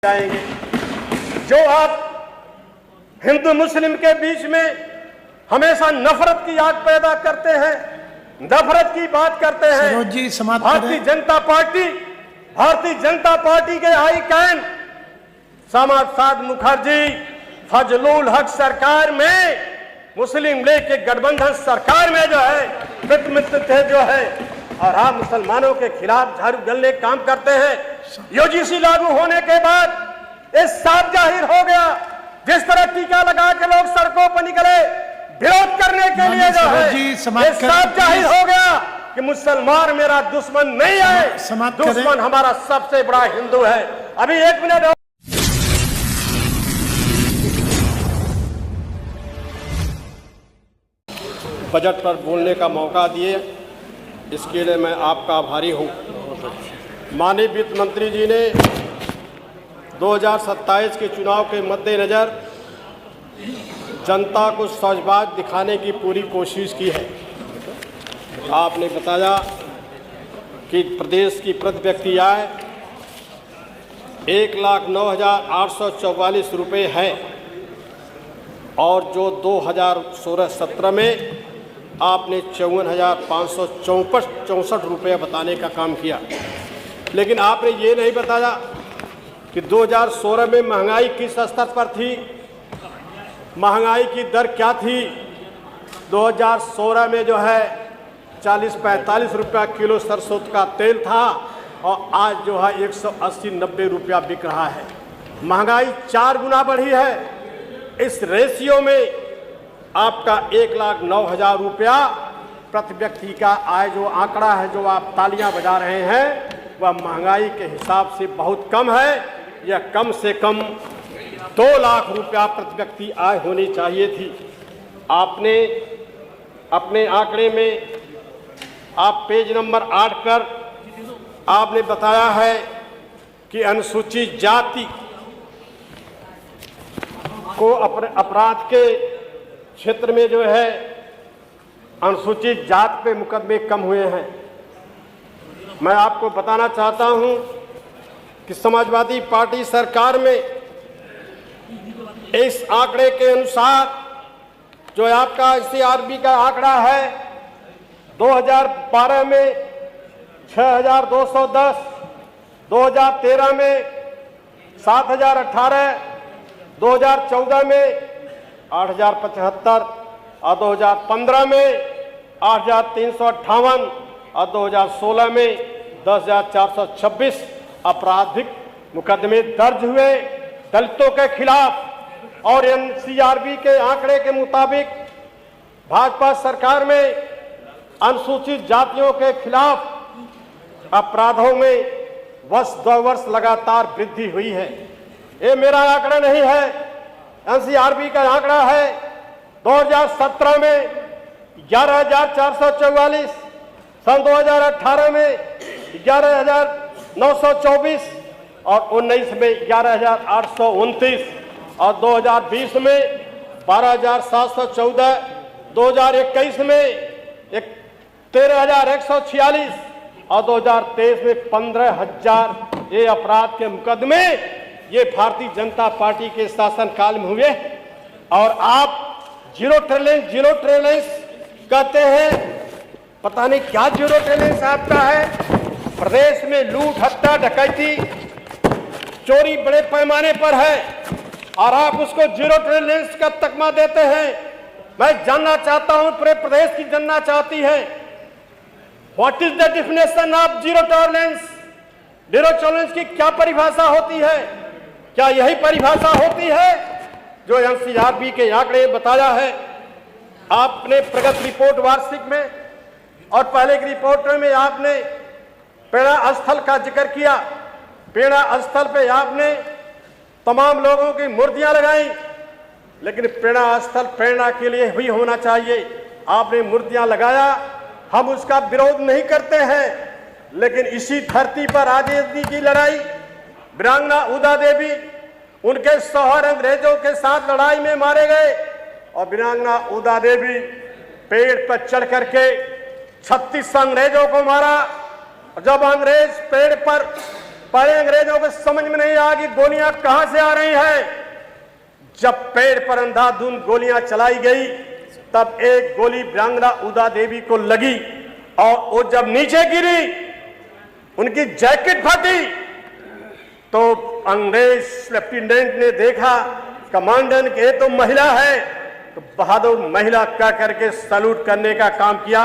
जाएंगे। जो आप हिंदू मुस्लिम के बीच में हमेशा नफरत की आग पैदा करते हैं, नफरत की बात करते हैं। भारतीय जनता पार्टी के हाईकैन श्यामा प्रसाद मुखर्जी फजलुल हक सरकार में, मुस्लिम लीग के गठबंधन सरकार में जो है वित्त मंत्री थे जो है, और आप मुसलमानों के खिलाफ झाड़ू गलने काम करते हैं। यूजीसी लागू होने के बाद इस साफ जाहिर हो गया, जिस तरह टीका लगा के लोग सड़कों पर निकले विरोध करने के लिए जो है, ये साफ जाहिर हो गया कि मुसलमान मेरा दुश्मन नहीं है, दुश्मन हमारा सबसे बड़ा हिंदू है। अभी 1 मिनट बजट पर बोलने का मौका दिए, इसके लिए मैं आपका आभारी हूँ। माननीय वित्त मंत्री जी ने 2027 के चुनाव के मद्देनज़र जनता को सजबाज दिखाने की पूरी कोशिश की है। आपने बताया कि प्रदेश की प्रति व्यक्ति आय 1,09,844 रुपये है, और जो 2016-17 में आपने 54,564 रुपये बताने का काम किया। लेकिन आपने ये नहीं बताया कि 2016 में महंगाई किस स्तर पर थी, महंगाई की दर क्या थी। 2016 में जो है 40-45 रुपया किलो सरसों का तेल था, और आज जो है 180-90 रुपया बिक रहा है। महंगाई 4 गुना बढ़ी है। इस रेशियो में आपका 1,09,000 रुपया प्रति व्यक्ति का आय जो आंकड़ा है, जो आप तालियां बजा रहे हैं, वह महंगाई के हिसाब से बहुत कम है। यह कम से कम 2 लाख रुपया प्रति व्यक्ति आय होनी चाहिए थी। आपने अपने आंकड़े में आप पेज नंबर 8 पर आपने बताया है कि अनुसूचित जाति को अपराध के क्षेत्र में जो है अनुसूचित जाति पे मुकदमे कम हुए हैं। मैं आपको बताना चाहता हूं कि समाजवादी पार्टी सरकार में इस आंकड़े के अनुसार जो आपका सीआरबी का आंकड़ा है, 2012 में 6,210, 2013 में 7,018, 2014 में 8,075, और 2015 में 8,358, और 2016 में 10,426 आपराधिक मुकदमे दर्ज हुए दलितों के खिलाफ। और एनसीआरबी के आंकड़े के मुताबिक भाजपा सरकार में अनुसूचित जातियों के खिलाफ अपराधों में वर्ष 2 वर्ष लगातार वृद्धि हुई है। ये मेरा आंकड़ा नहीं है, एनसीआरबी का आंकड़ा है। 2017 में 11,444, सन 2018 में 11,924, और 19 में 11,829, और 2020 में 12,714, 2021 में 13,146, और 2023 में 15,000 ये अपराध के मुकदमे ये भारतीय जनता पार्टी के शासनकाल में हुए। और आप जीरो टॉलरेंस कहते हैं, पता नहीं क्या जीरो टॉलरेंस आपका है। प्रदेश में लूट, हत्या, डकैती, चोरी बड़े पैमाने पर है, और आप उसको जीरो टॉलरेंस का तकमा देते हैं। मैं जानना चाहता हूं, पूरे प्रदेश की जानना चाहती है, what is the definition of zero tolerance. Zero tolerance की क्या परिभाषा होती है? क्या यही परिभाषा होती है जो एनसीआरबी के आंकड़े बताया है? आपने प्रगति रिपोर्ट वार्षिक में और पहले की रिपोर्ट में आपने प्रेरणा स्थल का जिक्र किया। प्रेरणा स्थल पे आपने तमाम लोगों की मूर्तियां लगाई, लेकिन प्रेरणा स्थल प्रेरणा के लिए भी होना चाहिए। आपने मूर्तियां लगाया, हम उसका विरोध नहीं करते हैं, लेकिन इसी धरती पर आज़ादी की लड़ाई वीरांगना उदा देवी, उनके शौहर अंग्रेजों के साथ लड़ाई में मारे गए, और वीरांगना उदा देवी पेड़ पर चढ़ करके 36 अंग्रेजों को मारा। जब अंग्रेज पेड़ पर पहले अंग्रेजों को समझ में नहीं आ कि गोलियां कहां से आ रही हैं। जब पेड़ पर अंधाधुंध गोलियां चलाई गई तब एक गोली वीरांगना उदा देवी को लगी और वो जब नीचे गिरी उनकी जैकेट फटी तो अंग्रेज लेफ्टिनेंट ने देखा कमांडर के ये तो महिला है, तो बहादुर महिला कह करके सैल्यूट करने का काम किया।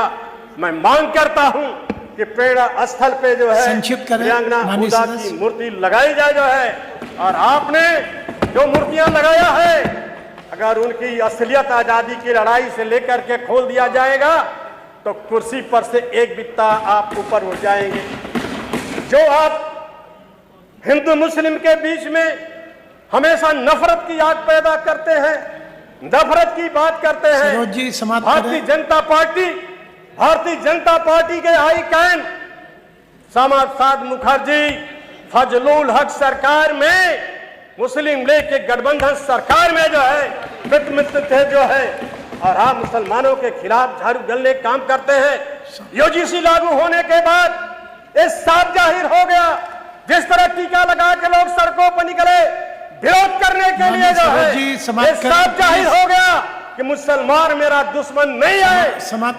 मैं मांग करता हूं कि प्रेरणा स्थल पे जो है वीरांगना उदा की मूर्ति लगाई जाए जो है, और आपने जो मूर्तियां लगाया है अगर उनकी असलियत आजादी की लड़ाई से लेकर के खोल दिया जाएगा तो कुर्सी पर से एक बित्ता आप ऊपर उठ जाएंगे। जो आप हिंदू मुस्लिम के बीच में हमेशा नफरत की आग पैदा करते हैं, नफरत की बात करते हैं। भारतीय जनता पार्टी के हाई कैन श्यामा प्रसाद मुखर्जी फजलुल हक सरकार में, मुस्लिम लीग के गठबंधन सरकार में जो है मित्र थे जो है, और आप मुसलमानों के खिलाफ झाड़ू गलने काम करते हैं। यूजीसी लागू होने के बाद ये साफ जाहिर हो गया, जिस तरह टीका लगा के लोग सड़कों पर निकले विरोध करने के लिए जो है, ये साफ जाहिर हो गया कि मुसलमान मेरा दुश्मन नहीं है,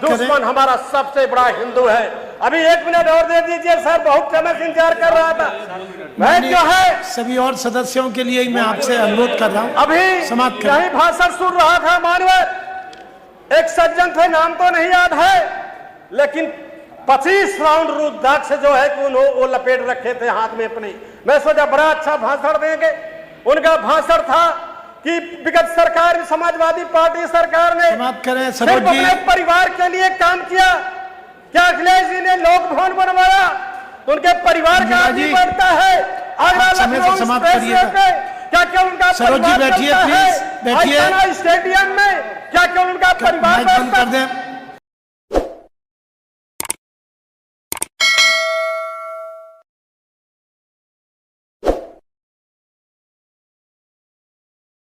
दुश्मन हमारा सबसे बड़ा हिंदू है। अभी 1 मिनट और दे दीजिए सर, बहुत समय से इंतजार कर रहा था मैं जो है। सभी और सदस्यों के लिए मैं आपसे अनुरोध कर रहा हूं, अभी यही भाषण सुन रहा था मानवर, एक सज्जन थे, नाम तो नहीं याद है, लेकिन 25 राउंड रुद्राक्ष जो है कि वो लपेट रखे थे हाथ में अपने। मैं सोचा बड़ा अच्छा भाषण देंगे। उनका भाषण था कि विगत सरकार, समाजवादी पार्टी सरकार ने सिर्फ अपने परिवार के लिए काम किया। क्या अखिलेश जी ने लोक भवन बनवाया तो उनके परिवार का आदमी बनता है? आगरा लखनऊ एक्सप्रेसवे पे क्या क्या उनका परिवार बनता है? स्टेडियम में क्या क्या उनका परिवार बनता है?